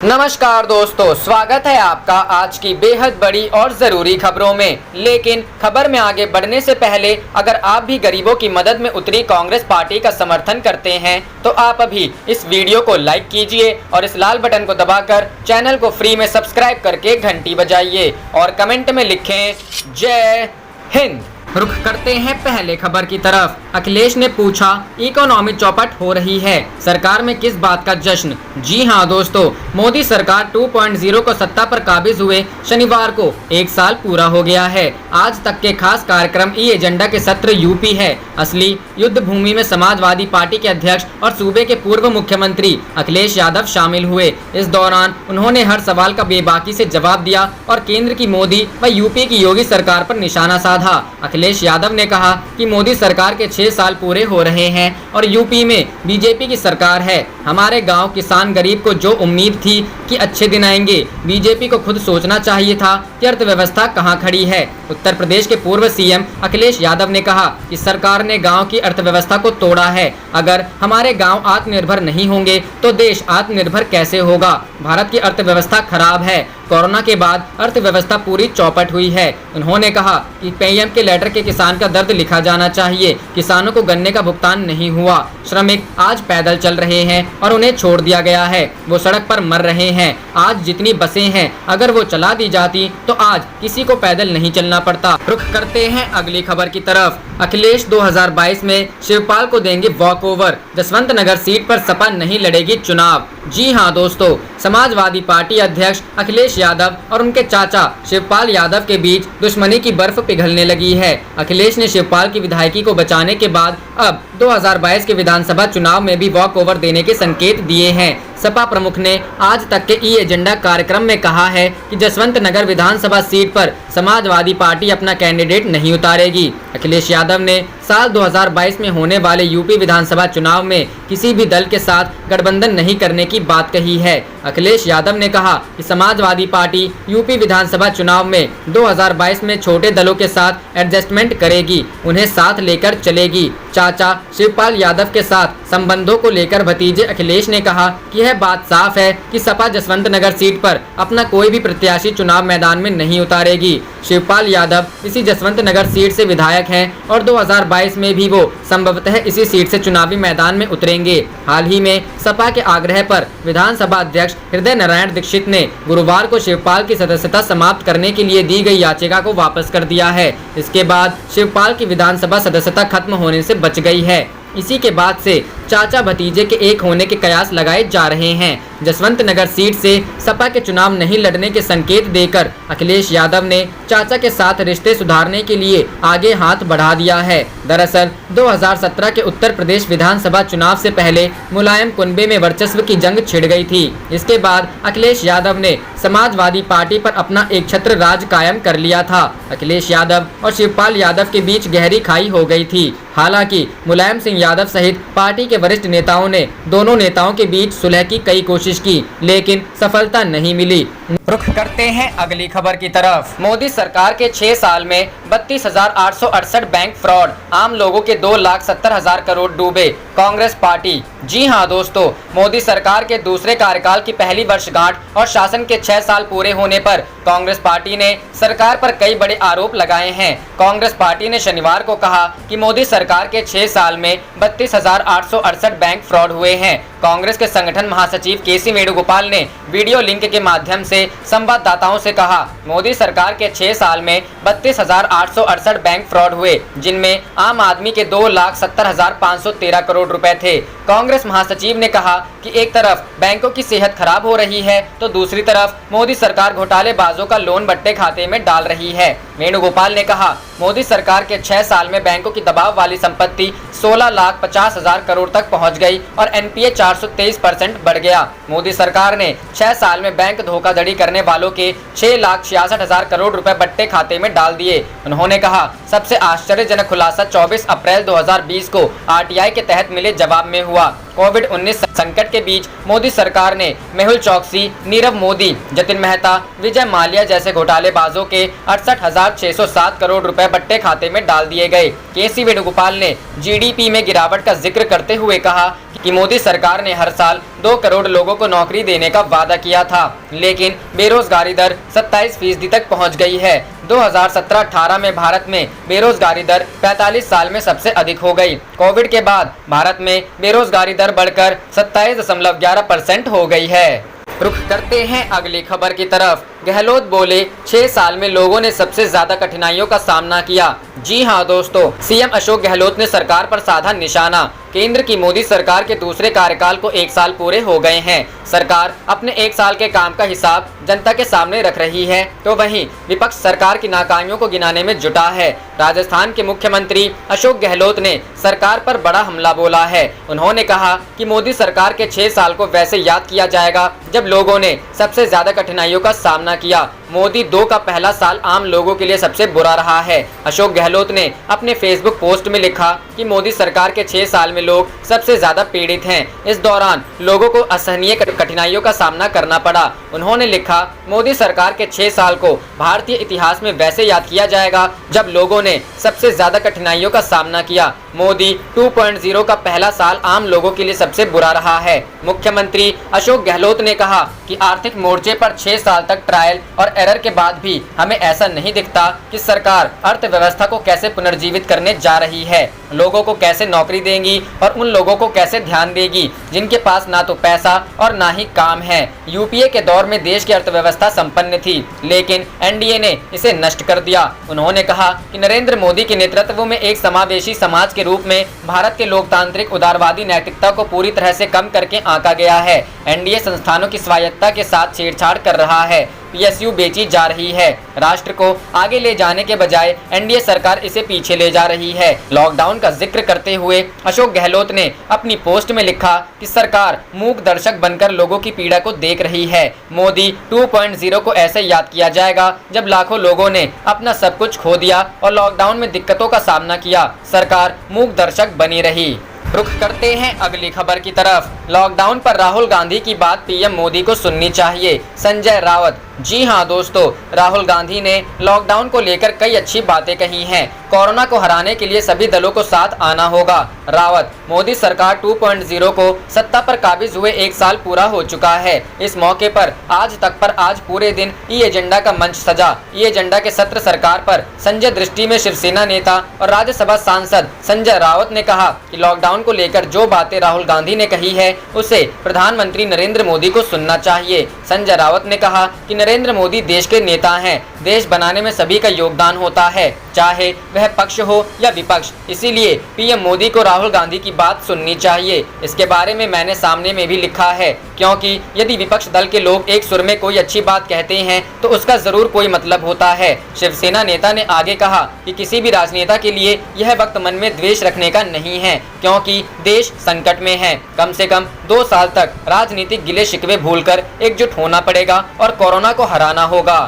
नमस्कार दोस्तों, स्वागत है आपका आज की बेहद बड़ी और ज़रूरी खबरों में। लेकिन खबर में आगे बढ़ने से पहले अगर आप भी गरीबों की मदद में उतरी कांग्रेस पार्टी का समर्थन करते हैं तो आप अभी इस वीडियो को लाइक कीजिए और इस लाल बटन को दबाकर चैनल को फ्री में सब्सक्राइब करके घंटी बजाइए और कमेंट में लिखें जय हिंद। रुख करते हैं पहले खबर की तरफ। अखिलेश ने पूछा, इकोनॉमी चौपट हो रही है, सरकार में किस बात का जश्न। जी हां दोस्तों, मोदी सरकार 2.0 को सत्ता पर काबिज हुए शनिवार को 1 साल पूरा हो गया है। आज तक के खास कार्यक्रम ई एजेंडा के सत्र यूपी है। असली युद्ध भूमि में समाजवादी पार्टी के अध्यक्ष और सूबे के पूर्व मुख्यमंत्री अखिलेश यादव शामिल हुए। इस दौरान उन्होंने हर सवाल का बेबाकी से जवाब दिया और केंद्र की मोदी व यूपी की योगी सरकार पर निशाना साधा। अखिलेश यादव ने कहा कि मोदी सरकार के 6 साल पूरे हो रहे हैं और यूपी में बीजेपी की सरकार है। हमारे गांव किसान गरीब को जो उम्मीद थी कि अच्छे दिन आएंगे, बीजेपी को खुद सोचना चाहिए था कि अर्थव्यवस्था कहां खड़ी है। उत्तर प्रदेश के पूर्व सीएम अखिलेश यादव ने कहा कि सरकार ने गांव की अर्थव्यवस्था को तोड़ा है। अगर हमारे गांव आत्मनिर्भर नहीं होंगे तो देश आत्मनिर्भर कैसे होगा। भारत की अर्थव्यवस्था खराब है। कोरोना के बाद अर्थव्यवस्था पूरी चौपट हुई है। उन्होंने कहा कि पीएम के लेटर के किसान का दर्द लिखा जाना चाहिए। किसानों को गन्ने का भुगतान नहीं हुआ। श्रमिक आज पैदल चल रहे हैं और उन्हें छोड़ दिया गया है। वो सड़क पर मर रहे हैं। आज जितनी बसें हैं, अगर वो चला दी जाती तो आज किसी को पैदल नहीं चलना पड़ता। रुख करते हैं अगली खबर की तरफ। अखिलेश 2022 में शिवपाल को देंगे वॉक ओवर। जसवंत नगर सीट पर सपा नहीं लड़ेगी चुनाव। जी हां दोस्तों, समाजवादी पार्टी अध्यक्ष अखिलेश यादव और उनके चाचा शिवपाल यादव के बीच दुश्मनी की बर्फ पिघलने लगी है। अखिलेश ने शिवपाल की विधायकी को बचाने के बाद अब 2022 के विधानसभा चुनाव में भी वॉक ओवर देने के संकेत दिए हैं। सपा प्रमुख ने आज तक के ई एजेंडा कार्यक्रम में कहा है कि जसवंत नगर विधानसभा सीट पर समाजवादी पार्टी अपना कैंडिडेट नहीं उतारेगी। अखिलेश यादव ने साल 2022 में होने वाले यूपी विधानसभा चुनाव में किसी भी दल के साथ गठबंधन नहीं करने की बात कही है। अखिलेश यादव ने कहा कि समाजवादी पार्टी यूपी विधानसभा चुनाव में 2022 में छोटे दलों के साथ एडजस्टमेंट करेगी, उन्हें साथ लेकर चलेगी। चाचा शिवपाल यादव के साथ संबंधों को लेकर भतीजे अखिलेश ने कहा कि यह बात साफ है कि सपा जसवंत नगर सीट पर अपना कोई भी प्रत्याशी चुनाव मैदान में नहीं उतारेगी। शिवपाल यादव इसी जसवंत नगर सीट से विधायक हैं और 2022 में भी वो संभवतः इसी सीट से चुनावी मैदान में उतरेंगे। हाल ही में सपा के आग्रह पर विधानसभा अध्यक्ष हृदय नारायण दीक्षित ने गुरुवार को शिवपाल की सदस्यता समाप्त करने के लिए दी गई याचिका को वापस कर दिया है। इसके बाद शिवपाल की विधानसभा सदस्यता खत्म होने से बच गई है। इसी के बाद से चाचा भतीजे के एक होने के कयास लगाए जा रहे हैं। जसवंत नगर सीट से सपा के चुनाव नहीं लड़ने के संकेत देकर अखिलेश यादव ने चाचा के साथ रिश्ते सुधारने के लिए आगे हाथ बढ़ा दिया है। दरअसल 2017 के उत्तर प्रदेश विधानसभा चुनाव से पहले मुलायम कुनबे में वर्चस्व की जंग छिड़ गई थी। इसके बाद अखिलेश यादव ने समाजवादी पार्टी पर अपना एक छत्र राज कायम कर लिया था। अखिलेश यादव और शिवपाल यादव के बीच गहरी खाई हो गई थी। हालांकि मुलायम सिंह यादव सहित पार्टी के वरिष्ठ नेताओं ने दोनों नेताओं के बीच सुलह की कई कोशिश की, लेकिन सफलता नहीं मिली। रुख करते हैं अगली खबर की तरफ। मोदी सरकार के 6 साल में 32,868 बैंक फ्रॉड, आम लोगों के 2,70,000 करोड़ डूबे, कांग्रेस पार्टी। जी हां दोस्तों, मोदी सरकार के दूसरे कार्यकाल की पहली वर्षगांठ और शासन के 6 साल पूरे होने पर कांग्रेस पार्टी ने सरकार पर कई बड़े आरोप लगाए हैं। कांग्रेस पार्टी ने शनिवार को कहा कि मोदी सरकार के 6 साल में 32,868 बैंक फ्रॉड हुए हैं। कांग्रेस के संगठन महासचिव केसी वेणुगोपाल ने वीडियो लिंक के माध्यम से संवाददाताओं से कहा, मोदी सरकार के 6 साल में 32,868 बैंक फ्रॉड हुए, जिनमें आम आदमी के 2,70,513 करोड़ रुपए थे। कांग्रेस महासचिव ने कहा कि एक तरफ बैंकों की सेहत खराब हो रही है तो दूसरी तरफ मोदी सरकार घोटालेबाजों का लोन बट्टे खाते में डाल रही है। वेणुगोपाल ने कहा, मोदी सरकार के 6 साल में बैंकों की दबाव वाली संपत्ति 16,50,000 करोड़ तक पहुंच गई और एनपीए 423% बढ़ गया। मोदी सरकार ने 6 साल में बैंक धोखाधड़ी करने वालों के 6,66,000 करोड़ रुपए बट्टे खाते में डाल दिए। उन्होंने कहा, सबसे आश्चर्यजनक खुलासा 24 अप्रैल 2020 को आरटीआई के तहत मिले जवाब में हुआ। कोविड-19 संकट के बीच मोदी सरकार ने मेहुल चौकसी, नीरव मोदी, जतिन मेहता, विजय माल्या जैसे घोटालेबाजों के 68,607 करोड़ रुपए बट्टे खाते में डाल दिए गए। केसी वेणुगोपाल ने जीडीपी में गिरावट का जिक्र करते हुए कहा कि कि मोदी सरकार ने हर साल 2 करोड़ लोगों को नौकरी देने का वादा किया था, लेकिन बेरोजगारी दर 27% तक पहुंच गई है। 2017-18 में भारत में बेरोजगारी दर 45 साल में सबसे अधिक हो गई। कोविड के बाद भारत में बेरोजगारी दर बढ़कर 27.11% हो गई है। रुख करते हैं अगली खबर की तरफ। गहलोत बोले 6 साल में लोगों ने सबसे ज्यादा कठिनाइयों का सामना किया। जी हां दोस्तों, सीएम अशोक गहलोत ने सरकार पर साधा निशाना। केंद्र की मोदी सरकार के दूसरे कार्यकाल को 1 साल पूरे हो गए हैं। सरकार अपने 1 साल के काम का हिसाब जनता के सामने रख रही है, तो वहीं विपक्ष सरकार की नाकामियों को गिनाने में जुटा है। राजस्थान के मुख्यमंत्री अशोक गहलोत ने सरकार पर बड़ा हमला बोला है। उन्होंने कहा कि मोदी सरकार के 6 साल को वैसे याद किया जाएगा जब लोगों ने सबसे ज्यादा कठिनाइयों का सामना किया। मोदी 2 का पहला साल आम लोगों के लिए सबसे बुरा रहा है। अशोक गहलोत ने अपने फेसबुक पोस्ट में लिखा कि मोदी सरकार के 6 साल में लोग सबसे ज्यादा पीड़ित हैं। इस दौरान लोगों को असहनीय कठिनाइयों का सामना करना पड़ा। उन्होंने लिखा, मोदी सरकार के 6 साल को भारतीय इतिहास में वैसे याद किया जाएगा जब लोगों ने सबसे ज्यादा कठिनाइयों का सामना किया। मोदी 2.0 का पहला साल आम लोगों के लिए सबसे बुरा रहा है। मुख्यमंत्री अशोक गहलोत ने कहा कि आर्थिक मोर्चे पर 6 साल तक ट्रायल और एरर के बाद भी हमें ऐसा नहीं दिखता कि सरकार अर्थव्यवस्था को कैसे पुनर्जीवित करने जा रही है, लोगों को कैसे नौकरी देंगी और उन लोगों को कैसे ध्यान देगी जिनके पास ना तो पैसा और ना ही काम है। यूपीए के दौर में देश की अर्थव्यवस्था संपन्न थी, लेकिन एनडीए ने इसे नष्ट कर दिया। उन्होंने कहा कि नरेंद्र मोदी के नेतृत्व में एक समावेशी समाज के रूप में भारत के लोकतांत्रिक उदारवादी नैतिकता को पूरी तरह से कम करके आंका गया है। एनडीए संस्थानों की स्वायत्तता के साथ छेड़छाड़ कर रहा है, पीएसयू बेची जा रही है। राष्ट्र को आगे ले जाने के बजाय एनडीए सरकार इसे पीछे ले जा रही है। लॉकडाउन का जिक्र करते हुए अशोक गहलोत ने अपनी पोस्ट में लिखा कि सरकार मूक दर्शक बनकर लोगों की पीड़ा को देख रही है। मोदी 2.0 को ऐसे याद किया जाएगा जब लाखों लोगों ने अपना सब कुछ खो दिया और लॉकडाउन में दिक्कतों का सामना किया। सरकार मूक दर्शक बनी रही। रुख करते हैं अगली खबर की तरफ। लॉकडाउन पर राहुल गांधी की बात पीएम मोदी को सुननी चाहिए, संजय रावत। जी हां दोस्तों, राहुल गांधी ने लॉकडाउन को लेकर कई अच्छी बातें कही हैं। कोरोना को हराने के लिए सभी दलों को साथ आना होगा। रावत, मोदी सरकार 2.0 को सत्ता पर काबिज हुए 1 साल पूरा हो चुका है। इस मौके पर आज पूरे दिन ई एजेंडा का मंच सजा। ई एजेंडा के सत्र सरकार पर संजय दृष्टि में शिवसेना नेता और राज्यसभा सांसद संजय रावत ने कहा कि लॉकडाउन को लेकर जो बातें राहुल गांधी ने कही है उसे प्रधानमंत्री नरेंद्र मोदी को सुनना चाहिए। संजय रावत ने कहा कि नरेंद्र मोदी देश के नेता हैं। देश बनाने में सभी का योगदान होता है, चाहे वह पक्ष हो या विपक्ष। इसीलिए पीएम मोदी को राहुल गांधी की बात सुननी चाहिए। इसके बारे में मैंने सामने में भी लिखा है, क्योंकि यदि विपक्ष दल के लोग एक सुर में कोई अच्छी बात कहते हैं तो उसका जरूर कोई मतलब होता है। शिवसेना नेता ने आगे कहा कि किसी भी राजनेता के लिए यह वक्त मन में द्वेष रखने का नहीं है, क्योंकि देश संकट में है। कम से कम 2 साल तक राजनीतिक गिले शिकवे भूलकर एकजुट होना पड़ेगा और कोरोना को हराना होगा।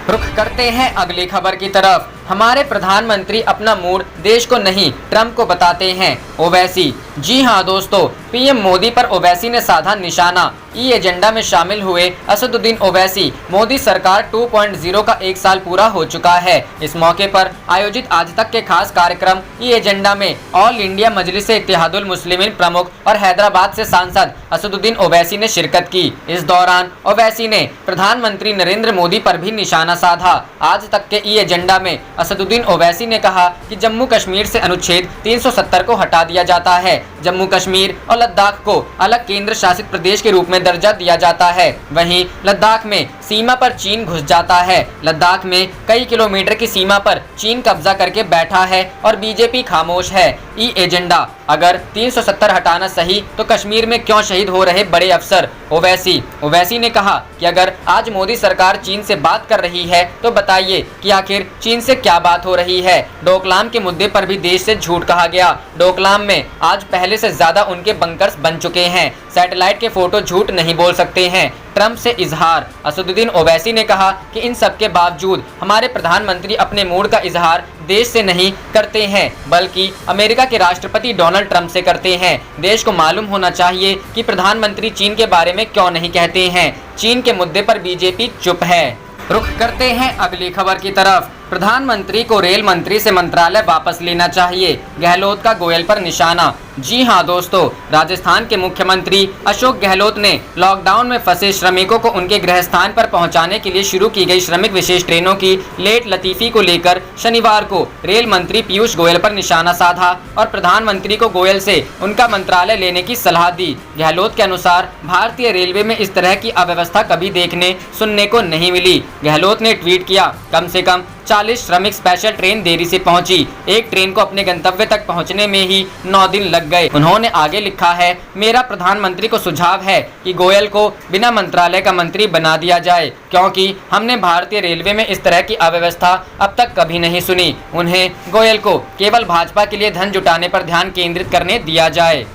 रुख करते हैं अगली खबर की तरफ। हमारे प्रधानमंत्री अपना मूड देश को नहीं ट्रंप को बताते हैं, ओवैसी। जी हां दोस्तों, पीएम मोदी पर ओवैसी ने साधा निशाना। ई एजेंडा में शामिल हुए असदुद्दीन ओवैसी, मोदी सरकार 2.0 का 1 साल पूरा हो चुका है। इस मौके पर आयोजित आज तक के खास कार्यक्रम ई एजेंडा में ऑल इंडिया मजलिस इत्तेहादुल मुस्लिमीन प्रमुख और हैदराबाद से सांसद असदुद्दीन ओवैसी ने शिरकत की। इस दौरान ओवैसी ने प्रधानमंत्री नरेंद्र मोदी पर भी निशाना साधा। आज तक के ई एजेंडा में असदुद्दीन ओवैसी ने कहा कि जम्मू कश्मीर से अनुच्छेद 370 को हटा दिया जाता है। जम्मू कश्मीर और लद्दाख को अलग केंद्र शासित प्रदेश के रूप में दर्जा दिया जाता है। वहीं लद्दाख में सीमा पर चीन घुस जाता है। लद्दाख में कई किलोमीटर की सीमा पर चीन कब्जा करके बैठा है और बीजेपी खामोश है। ई एजेंडा, अगर 370 हटाना सही तो कश्मीर में क्यों शहीद हो रहे बड़े अफसर? ओवैसी ने कहा कि अगर आज मोदी सरकार चीन से बात कर रही है तो बताइए कि आखिर चीन से क्या बात हो रही है। डोकलाम के मुद्दे पर भी देश से झूठ कहा गया। डोकलाम में आज पहले से ज्यादा उनके बंकर्स बन चुके हैं। सैटेलाइट के फोटो झूठ नहीं बोल सकते हैं। ट्रंप से इजहार। असदुद्दीन ओवैसी ने कहा कि इन सब के बावजूद हमारे प्रधानमंत्री अपने मूड का इजहार देश से नहीं करते हैं, बल्कि अमेरिका के राष्ट्रपति डोनाल्ड ट्रंप से करते हैं। देश को मालूम होना चाहिए कि प्रधानमंत्री चीन के बारे में क्यों नहीं कहते हैं। चीन के मुद्दे पर बीजेपी चुप है। रुख करते हैं अगली खबर की तरफ। प्रधानमंत्री को रेल मंत्री से मंत्रालय वापस लेना चाहिए, गहलोत का गोयल पर निशाना। जी हां दोस्तों, राजस्थान के मुख्यमंत्री अशोक गहलोत ने लॉकडाउन में फंसे श्रमिकों को उनके गृह स्थान पर पहुंचाने के लिए शुरू की गई श्रमिक विशेष ट्रेनों की लेट लतीफी को लेकर शनिवार को रेल मंत्री पीयूष गोयल पर निशाना साधा और प्रधानमंत्री को गोयल से उनका मंत्रालय लेने की सलाह दी। गहलोत के अनुसार भारतीय रेलवे में इस तरह की अव्यवस्था कभी देखने सुनने को नहीं मिली। गहलोत ने ट्वीट किया, कम से कम 40 श्रमिक स्पेशल ट्रेन देरी से पहुंची। एक ट्रेन को अपने गंतव्य तक पहुंचने में ही 9 दिन लग गए। उन्होंने आगे लिखा है, मेरा प्रधानमंत्री को सुझाव है कि गोयल को बिना मंत्रालय का मंत्री बना दिया जाए, क्योंकि हमने भारतीय रेलवे में इस तरह की अव्यवस्था अब तक कभी नहीं सुनी। उन्हें गोयल को केवल भाजपा के लिए धन जुटाने पर ध्यान केंद्रित करने दिया जाए।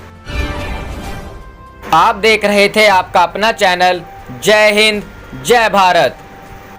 आप देख रहे थे आपका अपना चैनल जय हिंद जय भारत।